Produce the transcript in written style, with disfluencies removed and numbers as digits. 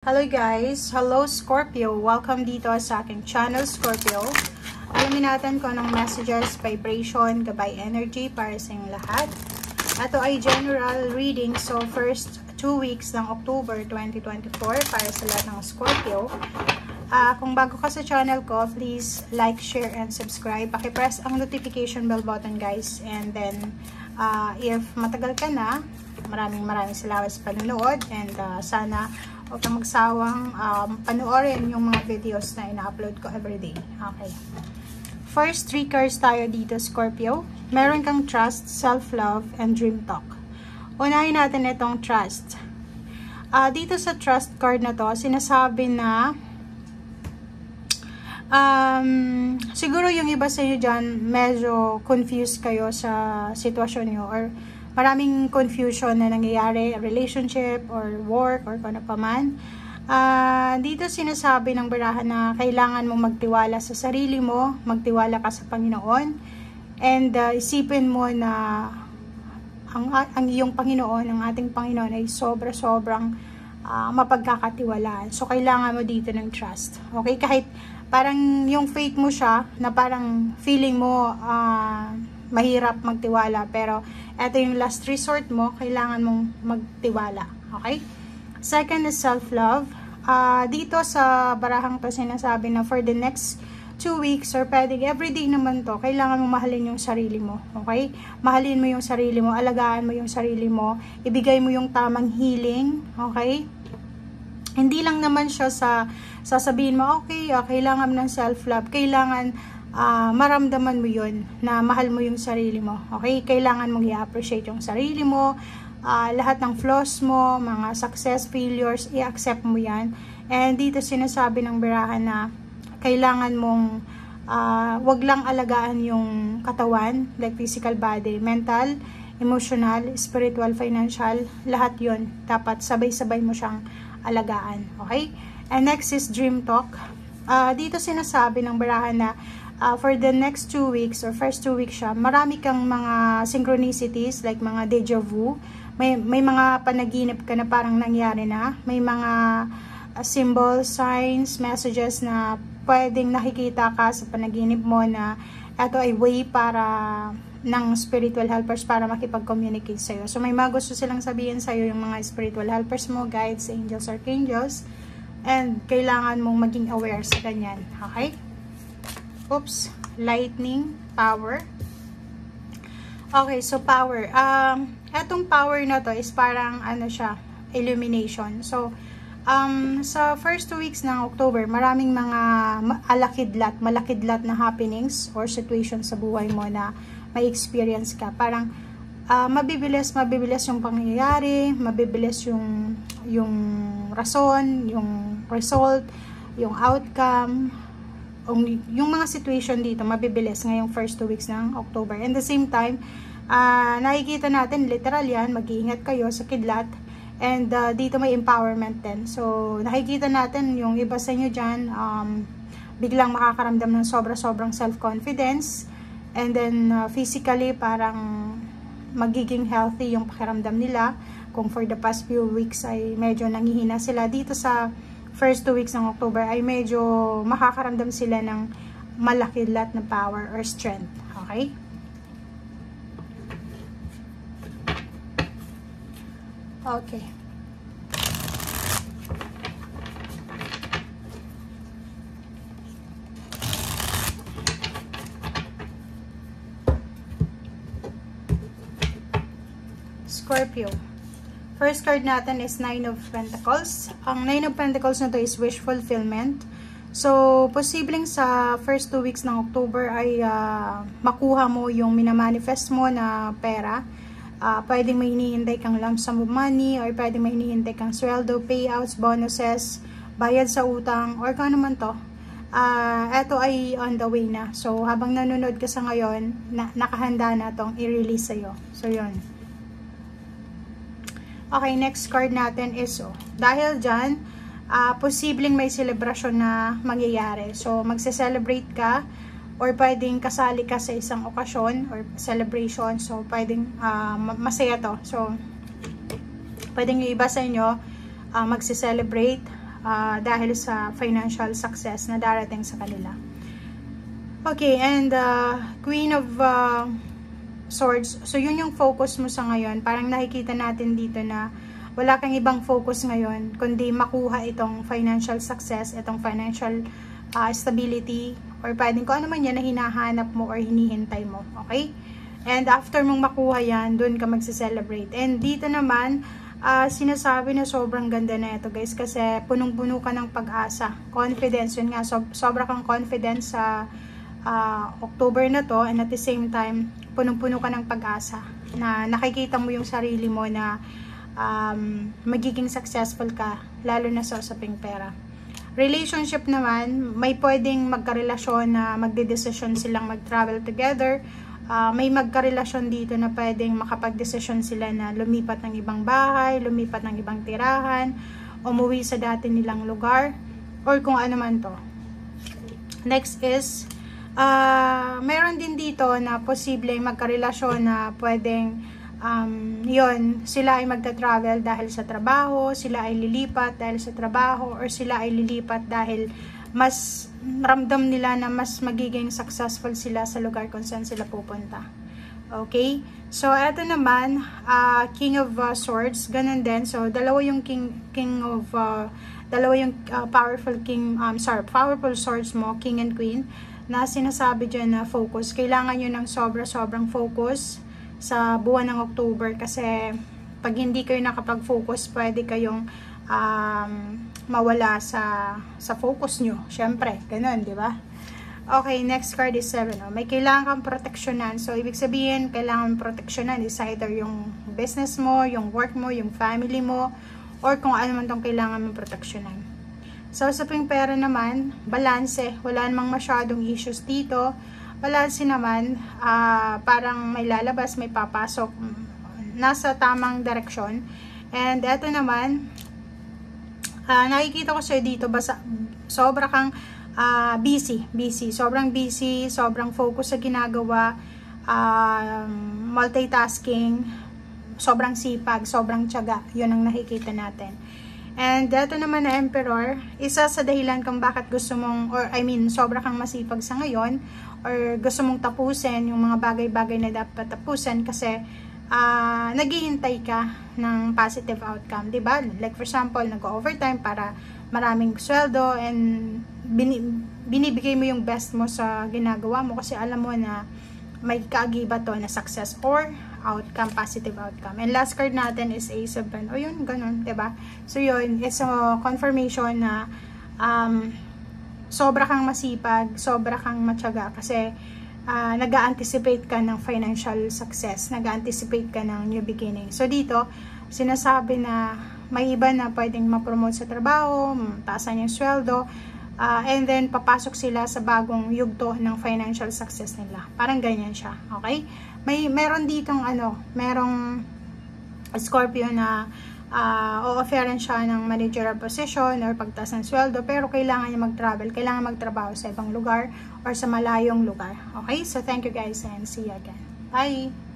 Hello guys! Hello Scorpio! Welcome dito sa aking channel Scorpio. Alamin natin kung anong messages, vibration, gabay energy para sa inyong lahat. Ito ay general reading. So first 2 weeks ng October 2024 para sa lahat ng Scorpio. Kung bago ka sa channel ko, please like, share, and subscribe. Paki-press ang notification bell button guys. And then if matagal ka na, maraming salamat sa panonood. And sana huwag kang magsawang panoorin yung mga videos na ina-upload ko everyday. Okay. First 3 cards tayo dito, Scorpio. Meron kang trust, self-love, and dream talk. Unahin natin itong trust. Dito sa trust card na to, sinasabi na siguro yung iba sa inyo dyan, medyo confused kayo sa sitwasyon nyo or maraming confusion na nangyayari, relationship or work or kung ano pa man. Dito sinasabi ng barahan na kailangan mong magtiwala sa sarili mo, magtiwala ka sa Panginoon, and isipin mo na ang iyong Panginoon, ang ating Panginoon ay sobrang mapagkakatiwalaan. So kailangan mo dito ng trust. Okay? Kahit parang yung faith mo siya, na parang feeling mo mahirap magtiwala, pero ito yung last resort mo, kailangan mong magtiwala. Okay? Second is self-love. Dito sa barahang to sinasabi na for the next 2 weeks or pwedeng everyday naman to, kailangan mong mahalin yung sarili mo. Okay? Mahalin mo yung sarili mo, alagaan mo yung sarili mo, ibigay mo yung tamang healing. Okay? Hindi lang naman siya sa sasabihin mo, okay, kailangan ng self-love, kailangan maramdaman mo yun, na mahal mo yung sarili mo. Okay? Kailangan mong i-appreciate yung sarili mo, lahat ng flaws mo, mga success, failures, i-accept mo yan. And dito sinasabi ng barahan na kailangan mong wag lang alagaan yung katawan, like physical body, mental, emotional, spiritual, financial, lahat yun. Dapat sabay-sabay mo siyang alagaan. Okay? And next is dream talk. Dito sinasabi ng barahan na for the next 2 weeks or first 2 weeks siya, marami kang mga synchronicities like mga deja vu. May mga panaginip ka na parang nangyari na. May mga symbols, signs, messages na pwedeng nakikita ka sa panaginip mo na ito ay way para ng spiritual helpers para makipag-communicate sa'yo. So may mga gusto silang sabihin sa'yo yung mga spiritual helpers mo, guides, angels, archangels. And kailangan mong maging aware sa ganyan. Okay? Oops. Lightning. Power. Okay, so power. Etong power na to is parang ano siya, illumination. So, sa first 2 weeks ng October, maraming mga malakidlat na happenings or situations sa buhay mo na may experience ka. Parang mabibilis yung pangyayari, mabibilis yung rason, yung result, yung outcome, yung mga situation dito, mabibilis ngayong first 2 weeks ng October. And the same time, nakikita natin, literal yan, mag-iingat kayo sa kidlat. And dito may empowerment din. So, nakikita natin yung iba sa inyo dyan, biglang makakaramdam ng sobrang self-confidence. And then, physically, parang magiging healthy yung pakiramdam nila. Kung for the past few weeks ay medyo nanghihina sila, dito sa first 2 weeks ng October ay medyo makakaramdam sila ng malakidlat na power or strength. Okay? Okay. Scorpio. First card natin is 9 of Pentacles. Ang 9 of Pentacles na to is wish fulfillment. So, posibleng sa first 2 weeks ng October ay makuha mo yung minamanifest mo na pera. Pwedeng may hinihintay kang lump sum of money or pwedeng may hinihintay kang sweldo, payouts, bonuses, bayad sa utang, or kung ano man to. Ito ay on the way na. So, habang nanonood ka sa ngayon, nakahanda na tong i-release sa'yo. So, yun. Okay, next card natin is, dahil dyan, posibleng may celebration na mangyayari. So, magse-celebrate ka or pwedeng kasali ka sa isang okasyon or celebration. So, pwedeng masaya to. So, pwedeng yung iba sa inyo magse-celebrate dahil sa financial success na darating sa kanila. Okay, and Queen of Swords, so yun yung focus mo sa ngayon. Parang nakikita natin dito na wala kang ibang focus ngayon kundi makuha itong financial success, itong financial stability, or pwedeng kung ano man yan na hinahanap mo or hinihintay mo. Okay? And after mong makuha yan, dun ka magse-celebrate. And dito naman, sinasabi na sobrang ganda na ito guys, kasi punong-puno ka ng pag-asa, confidence. Yun nga, sobra kang confidence sa October na to, and at the same time, punong-puno ka ng pag-asa na nakikita mo yung sarili mo na magiging successful ka, lalo na sa usaping pera. Relationship naman, may pwedeng magkarelasyon na magdedesisyon silang mag-travel together. May magkarelasyon dito na pwedeng makapag-desisyon sila na lumipat ng ibang bahay, lumipat ng ibang tirahan, umuwi sa dati nilang lugar, or kung ano man to. Next is, meron din dito na posible magkarelasyon na pwedeng yun, sila ay magta-travel dahil sa trabaho, sila ay lilipat dahil sa trabaho, or sila ay lilipat dahil mas ramdam nila na mas magiging successful sila sa lugar kung saan sila pupunta. Okay? So, eto naman, King of Swords, ganun din. So, dalawa yung powerful swords mo, King and Queen, na sinasabi dyan na focus. Kailangan nyo ng sobrang focus sa buwan ng October, kasi pag hindi kayo nakapag-focus, pwede kayong mawala sa focus nyo. Syempre, ganun, di ba? Okay, next card is 7. May kailangan kang proteksyonan. So, ibig sabihin, kailangan proteksyonan is either yung business mo, yung work mo, yung family mo, or kung ano man tong kailangan mong proteksyonan. So, sa pera naman, balanse. Wala namang masyadong issues dito. Balanse naman, parang may lalabas, may papasok, nasa tamang direksyon. And eto naman, nakikita ko sa'yo dito, sobra kang busy. Sobrang busy, sobrang focus sa ginagawa, multitasking, sobrang sipag, sobrang tiyaga. Yun ang nakikita natin. And eto naman na Emperor, isa sa dahilan kung bakit gusto mong, sobra kang masipag sa ngayon, or gusto mong tapusin yung mga bagay-bagay na dapat tapusin, kasi naghihintay ka ng positive outcome, diba? Like for example, nag-overtime para maraming sweldo, and binibigay mo yung best mo sa ginagawa mo, kasi alam mo na may kaagiba to na success or outcome, positive outcome. And last card natin is Ace of Wands. O yun, ganun, diba? So yun, it's a confirmation na sobra kang masipag, sobra kang matyaga, kasi nag-a-anticipate ka ng financial success, nag-a-anticipate ka ng new beginning. So dito, sinasabi na may iba na pwedeng ma-promote sa trabaho, taasan yung sweldo, and then papasok sila sa bagong yugto ng financial success nila. Parang ganyan siya, okay? Meron ditong merong Scorpio na o-offeran siya ng managerial position or pagtaas ng sweldo, pero kailangan niya mag-travel, kailangan magtrabaho sa ibang lugar or sa malayong lugar. Okay? So, thank you guys and see you again. Bye!